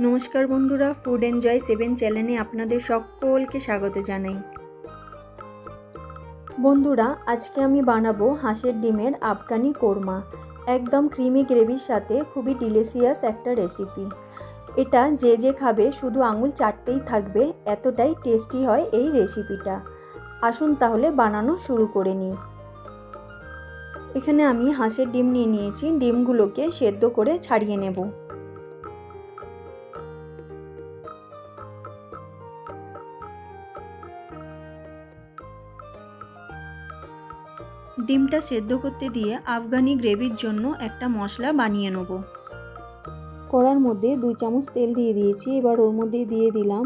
নমস্কার বন্ধুরা, food enjoy 7 চ্যানেলে আপনাদের সকলকে স্বাগত জানাই। বন্ধুরা, আজকে আমি বানাবো হাঁসের ডিমের আফগানি কোরমা। একদম ক্রিমি গ্রেভির সাথে খুবই ডিলিশিয়াস একটা রেসিপি। এটা যে খাবে শুধু আঙুল চাটতেই থাকবে, এতটাই টেস্টি হয় এই রেসিপিটা। আসুন তাহলে বানানো শুরু করে নিই। এখানে আমি হাঁসের ডিম নিয়ে নিয়েছি, ডিমগুলোকে সেদ্ধ করে ছাড়িয়ে নেব। ডিমটা সেদ্ধ করতে দিয়ে আফগানি গ্রেভির জন্য একটা মশলা বানিয়ে নেব। কড়ার মধ্যে 2 চামচ তেল দিয়ে দিয়েছি। এবার ওর মধ্যে দিয়ে দিলাম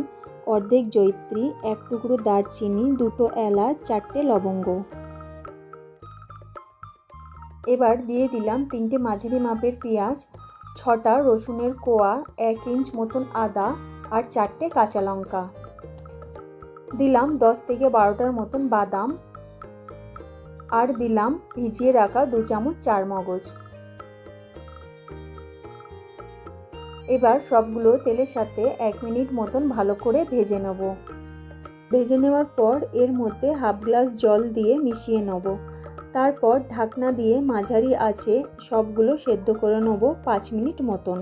অর্ধেক জয়িত্রী, 1 টুকরো দারচিনি, 2টো এলাচ, 4টে লবঙ্গ। এবার দিয়ে দিলাম 3টে মাঝারি মাপের পেঁয়াজ, 6টা রসুনের কোয়া, 1 ইঞ্চ মতন আদা আর 4টে কাঁচা লঙ্কা। দিলাম 10 থেকে 12টার মতন বাদাম আর দিলাম ভিজিয়ে রাখা 2 চামচ চারমগজ। এবার সবগুলো তেলের সাথে 1 মিনিট মতন ভালো করে ভেজে নেব। ভেজে নেওয়ার পর এর মধ্যে হাফ গ্লাস জল দিয়ে মিশিয়ে নেব। তারপর ঢাকনা দিয়ে মাঝারি আঁচে সবগুলো সেদ্ধ করে নেব 5 মিনিট মতন।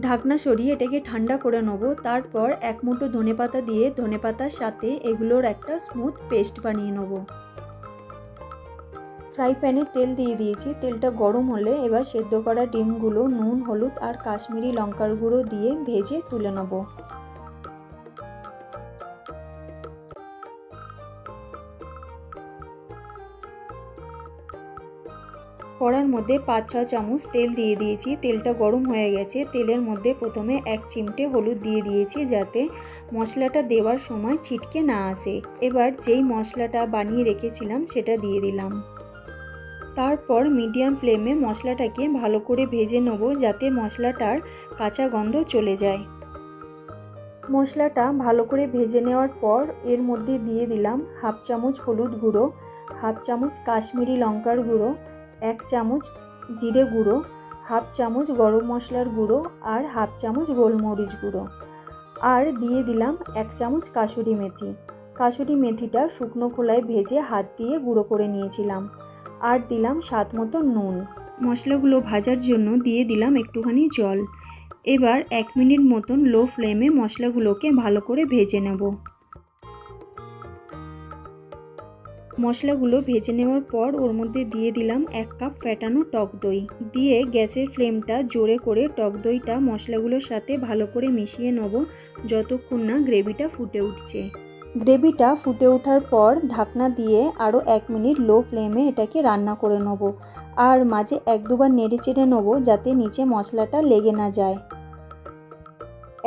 ঢাকনা সরিয়ে এটাকে ঠান্ডা করে নেব। তারপর 1 মুঠো ধনেপাতা দিয়ে ধনেপাতার সাথে এগুলোর একটা স্মুথ পেস্ট বানিয়ে নেব। ফ্রাই প্যানে তেল দিয়ে দিয়েছি। তেলটা গরম হলে এবার সেদ্ধ করা ডিমগুলো নুন, হলুদ আর কাশ্মীরি লঙ্কার গুঁড়ো দিয়ে ভেজে তুলে নেব। কড়ার মধ্যে 5-6 চামচ তেল দিয়ে দিয়েছি। তেলটা গরম হয়ে গেছে। তেলের মধ্যে প্রথমে 1 চিমটে হলুদ দিয়ে দিয়েছি যাতে মশলাটা দেওয়ার সময় ছিটকে না আসে। এবার যেই মশলাটা বানিয়ে রেখেছিলাম সেটা দিয়ে দিলাম। তারপর মিডিয়াম ফ্লেমে মশলাটাকে ভালো করে ভেজে নেব যাতে মশলাটার কাঁচা গন্ধ চলে যায়। মশলাটা ভালো করে ভেজে নেওয়ার পর এর মধ্যে দিয়ে দিলাম হাফ চামচ হলুদ গুঁড়ো, হাফ চামচ কাশ্মীরি লঙ্কার গুঁড়ো, 1 চামচ জিরে গুঁড়ো, হাফ চামচ গরম মশলার গুঁড়ো আর হাফ চামচ গোলমরিচ গুঁড়ো। আর দিয়ে দিলাম 1 চামচ কাসুরি মেথি। কাসুরি মেথিটা শুকনো খোলায় ভেজে হাত দিয়ে গুঁড়ো করে নিয়েছিলাম। আর দিলাম স্বাদ মতো নুন। মশলাগুলো ভাজার জন্য দিয়ে দিলাম একটুখানি জল। এবার 1 মিনিট মতন লো ফ্লেমে মশলাগুলোকে ভালো করে ভেজে নেব। মশলাগুলো ভেজে নেওয়ার পর ওর মধ্যে দিয়ে দিলাম 1 কাপ ফ্যাটানো টক দই। দিয়ে গ্যাসের ফ্লেমটা জোরে করে টক দইটা মশলাগুলোর সাথে ভালো করে মিশিয়ে নেব যতক্ষণ না গ্রেভিটা ফুটে উঠছে। গ্রেভিটা ফুটে ওঠার পর ঢাকনা দিয়ে আরও 1 মিনিট লো ফ্লেমে এটাকে রান্না করে নেব। আর মাঝে 1-2 বার নেড়ে চেড়ে নেব যাতে নিচে মশলাটা লেগে না যায়।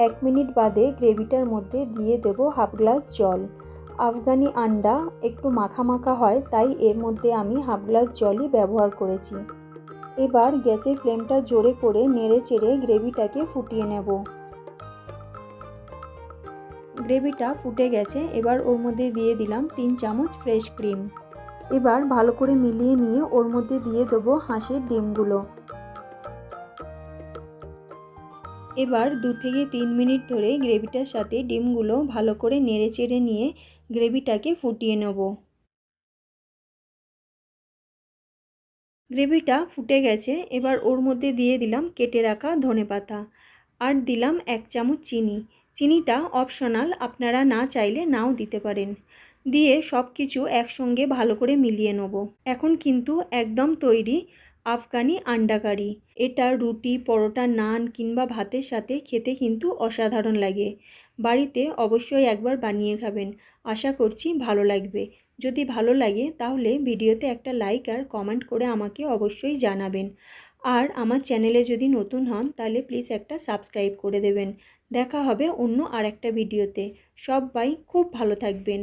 1 মিনিট বাদে গ্রেভিটার মধ্যে দিয়ে দেব হাফ গ্লাস জল। আফগানি আন্ডা একটু মাখা মাখা হয়, তাই এর মধ্যে আমি হাফ গ্লাস জলই ব্যবহার করেছি। এবার গ্যাসের ফ্লেমটা জোরে করে নেড়ে চেড়ে গ্রেভিটাকে ফুটিয়ে নেব। গ্রেভিটা ফুটে গেছে। এবার ওর মধ্যে দিয়ে দিলাম 3 চামচ ফ্রেশ ক্রিম। এবার ভালো করে মিলিয়ে নিয়ে ওর মধ্যে দিয়ে দেবো হাঁসের ডিমগুলো। এবার 2 থেকে 3 মিনিট ধরে গ্রেভিটার সাথে ডিমগুলো ভালো করে নেড়ে চেড়ে নিয়ে গ্রেভিটাকে ফুটিয়ে নেব। গ্রেভিটা ফুটে গেছে। এবার ওর মধ্যে দিয়ে দিলাম কেটে রাখা ধনেপাতা আর দিলাম 1 চামচ চিনি। চিনিটা অপশনাল, আপনারা না চাইলে নাও দিতে পারেন। দিয়ে সব কিছু একসঙ্গে ভালো করে মিলিয়ে নেব। এখন কিন্তু একদম তৈরি আফগানি আন্ডা কারি। এটা রুটি, পরোটা, নান কিংবা ভাতের সাথে খেতে কিন্তু অসাধারণ লাগে। বাড়িতে অবশ্যই একবার বানিয়ে খাবেন। আশা করছি ভালো লাগবে। যদি ভালো লাগে তাহলে ভিডিওতে একটা লাইক আর কমেন্ট করে আমাকে অবশ্যই জানাবেন। আর আমার চ্যানেলে যদি নতুন হন তাহলে প্লিজ একটা সাবস্ক্রাইব করে দেবেন। দেখা হবে অন্য আরেকটা ভিডিওতে। সবাই খুব ভালো থাকবেন।